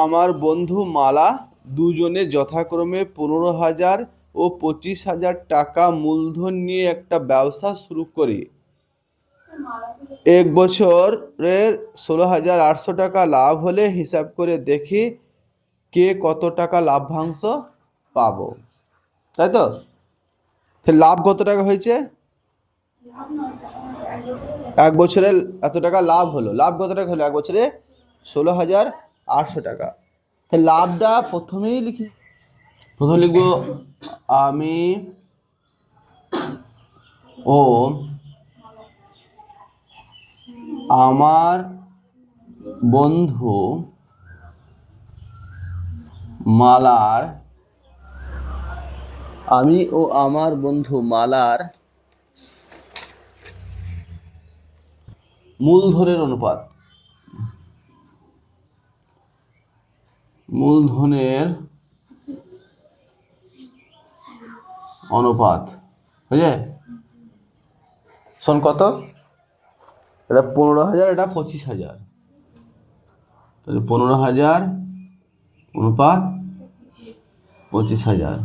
আমার বন্ধু মালা দুজনে যথাক্রমে 15,000 ও 25,000 টাকা মূলধন নিয়ে একটা ব্যবসা শুরু করি। এক বছরে 16,800 টাকা লাভ হলে হিসাব করে দেখি কে কত টাকা লাভ্যাংশ পাবো। তাই তো? লাভ কত টাকা হয়েছে? এক বছরে এত টাকা লাভ হলো। লাভ কত টাকা হলো এক বছরে? 16,800 টাকা। লাভটা প্রথমেই লিখি। প্রথমে লিখবো আমি ও আমার বন্ধু মালার মূলধনের অনুপাত বুঝলে শোন কত? এটা 15,000, এটা 25,000। তাহলে 15,000 অনুপাত 25,000,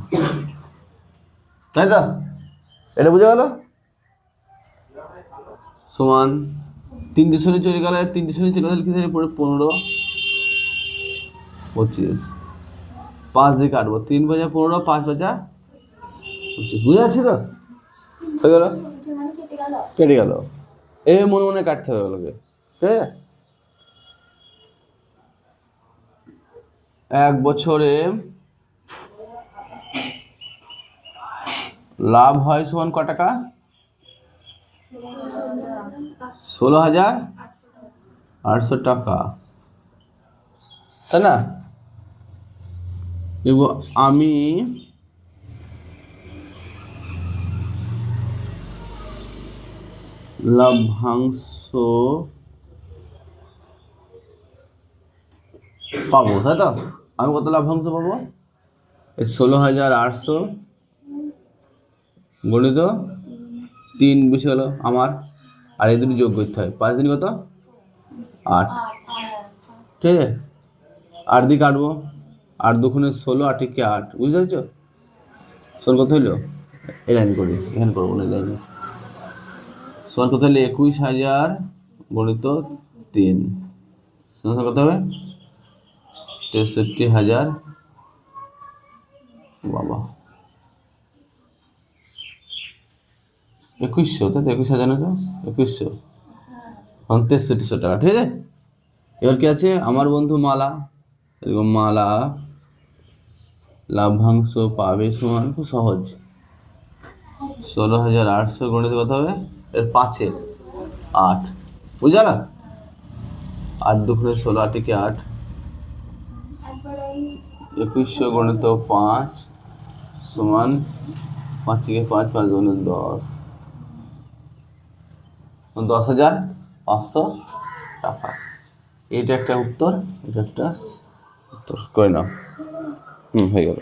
তাই তো? এটা বুঝে গেল? সমান 3টে শূন্য চলে গেলে 3টে শূন্য চলে গেলে কি থাকে? পরে 15, 25, 5 দিয়ে কাটবো। 3 × 15, 5 × 25। বুঝে যাচ্ছি তো? হয়ে গেল? কেটে গেল। এই মনে মনে কাটতে হবে ওগুলোকে, ঠিক আছে? এক বছরে লাভ হয় সমান ক টাকা? 16,800 টাকা, তাই না? আমি লাভ্যাংশ পাবো, তাই তো? আমি কত লাভ্যাংশ পাবো? 16,800 গণিত 3 বেশি হলো আমার, আর এই দুটো যোগ করতে হয়। 5 দিন কত? 8, ঠিক আছে? 8 দিয়ে কাটবো। 8 দুগুণে 16, 8 × 8, বুঝতে পারছো? শোন কত হইলো? এই লাইন করি, এখানে করবো না, লাইনে। শোন কত হলে 21,000 গণিত 3 কত হবে? 63,000। বাবা 2100, তাই তো? 21,000 না তো 2100, 6300 টাকা, ঠিক আছে? এবার কি আছে? আমার বন্ধু মালা, এরকম মালা লাভ্যাংশ পাবে সমান, খুব সহজ, 16,800 গণিত কত হবে? এর 5-এর 8, বুঝা না? 8 দুগুণে 16, 8 × 8, 2100 গণিত 5 সমান 5 × 5, 5 দুগুণে 10, 10,500 টাকা। এটা একটা উত্তর, এটা একটা উত্তর, করে নাও। হয়ে গেল।